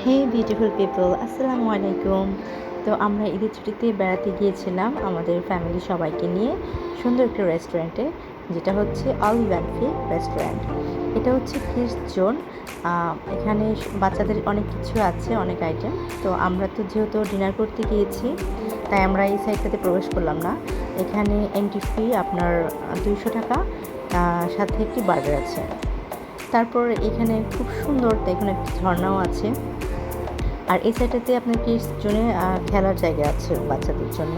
হে beautiful people, আসসালামু আলাইকুম। তো আমরা ঈদের ছুটিতে বেড়াতে গিয়েছিলাম আমাদের ফ্যামিলি সবাইকে নিয়ে সুন্দর একটা রেস্টুরেন্টে, যেটা হচ্ছে অল ভ্যানফি রেস্টুরেন্ট। এটা হচ্ছে কিডস জোন। এখানে বাচ্চাদের অনেক কিছু আছে, অনেক আইটেম। তো আমরা তো যেহেতু ডিনার করতে গিয়েছি, তাই আমরা এই সাইডটাতে প্রবেশ করলাম না। এখানে এন্ট্রি ফি আপনার 200 টাকা, সাথে একটি বার্গার আছে। তারপর এখানে খুব সুন্দর, দেখুন একটি ঝর্ণাও আছে। আর এই সাইডটাতে আপনার কিডস জোনে খেলার জায়গা আছে বাচ্চাদের জন্য।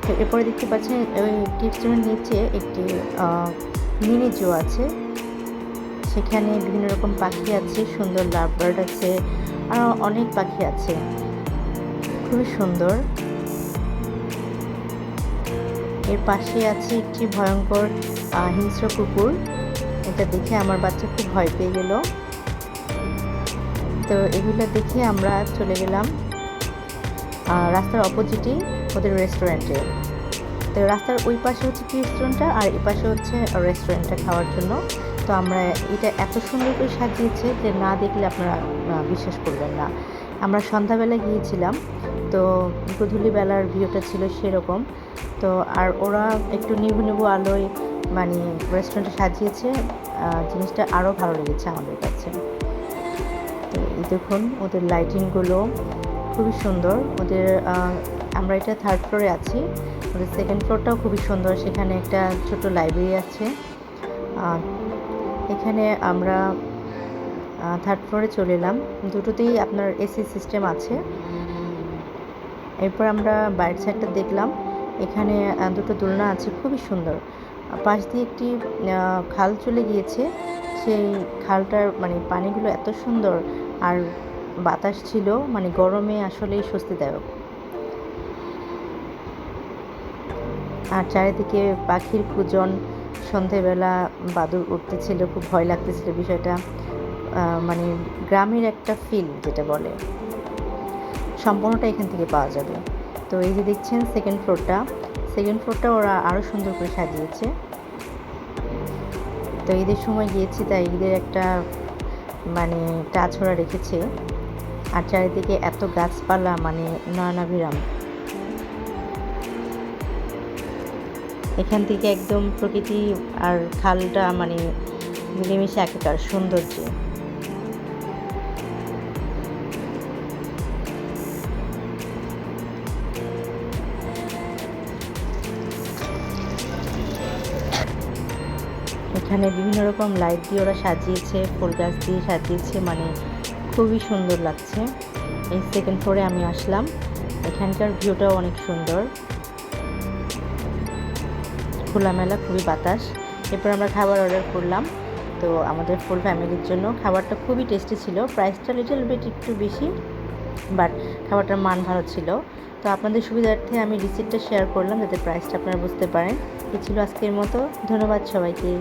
তো এরপরে দেখতে পাচ্ছেন ওই কিডস জোনের নিচে একটি মিনি জু আছে। সেখানে বিভিন্ন রকম পাখি আছে, সুন্দর লাভ বার্ড আছে, আর অনেক পাখি আছে, খুবই সুন্দর। এর পাশে আছে একটি ভয়ঙ্কর হিংস্র কুকুর। এটা দেখে আমার বাচ্চা খুব ভয় পেয়ে গেল। তো এগুলো দেখে আমরা চলে গেলাম রাস্তার অপোজিটেই ওদের রেস্টুরেন্টে। তো রাস্তার ওই পাশে হচ্ছে কি রেস্টুরেন্টটা, আর এই পাশে হচ্ছে রেস্টুরেন্টটা খাওয়ার জন্য। তো আমরা এটা এত সুন্দর করে সাজিয়েছে যে না দেখলে আপনারা বিশ্বাস করবেন না। আমরা সন্ধ্যাবেলা গিয়েছিলাম, তো গধূলিবেলার ভিউটা ছিল সেরকম। তো আর ওরা একটু নিভু নিভু আলোয় মানে রেস্টুরেন্টটা সাজিয়েছে, জিনিসটা আরও ভালো লেগেছে আমাদের কাছে। তো এই দেখুন ওদের লাইটিংগুলো খুবই সুন্দর। ওদের আমরা এটা 3rd ফ্লোরে আছি, ওদের 2nd ফ্লোরটাও খুবই সুন্দর। সেখানে একটা ছোট লাইব্রেরি আছে। এখানে আমরা 3rd ফ্লোরে চলে এলাম। দুটোতেই আপনার এসি সিস্টেম আছে। এরপর আমরা বাইরের সাইডটা দেখলাম, এখানে দুটো দোলনা আছে, খুবই সুন্দর। পাশ দিয়ে একটি খাল চলে গিয়েছে। সেই খালটার মানে পানিগুলো এত সুন্দর, আর বাতাস ছিল, মানে গরমে আসলেই স্বস্তিদায়ক। আর চারিদিকে পাখির কুজন, সন্ধেবেলা বাদুড় উঠতেছিল, খুব ভয় লাগতেছিল বিষয়টা। মানে গ্রামের একটা ফিল যেটা বলে, সম্পূর্ণটা এখান থেকে পাওয়া যাবে। তো এই যে দেখছেন সেকেন্ড ফ্লোরটা ওরা আরও সুন্দর করে সাজিয়েছে। তো ঈদের সময় গিয়েছি, তাই ঈদের একটা মানে টাচ ওরা রেখেছে। আর চারিদিকে এত গাছপালা, মানে নয়নাভিরাম। এখান থেকে একদম প্রকৃতি আর খালটা মানে মিলেমিশে একাকার সৌন্দর্য। এখানে বিভিন্ন রকম লাইট দিয়ে ওরা সাজিয়েছে, ফুল গাছ দিয়ে সাজিয়েছে, মানে খুবই সুন্দর লাগছে। এই 2nd ফ্লোরে আমি আসলাম, এখানকার ভিউটাও অনেক সুন্দর, খোলামেলা, খুবই বাতাস। এরপর আমরা খাবার অর্ডার করলাম, তো আমাদের ফুল ফ্যামিলির জন্য। খাবারটা খুবই টেস্টি ছিল, প্রাইসটা লিটল বিট একটু বেশি, বাট খাবারটার মান ভালো ছিল। তো আপনাদের সুবিধার্থে আমি রিসিপ্টটা শেয়ার করলাম, যাতে প্রাইসটা আপনারা বুঝতে পারেন। এই ছিল আজকের মতো, ধন্যবাদ সবাইকে।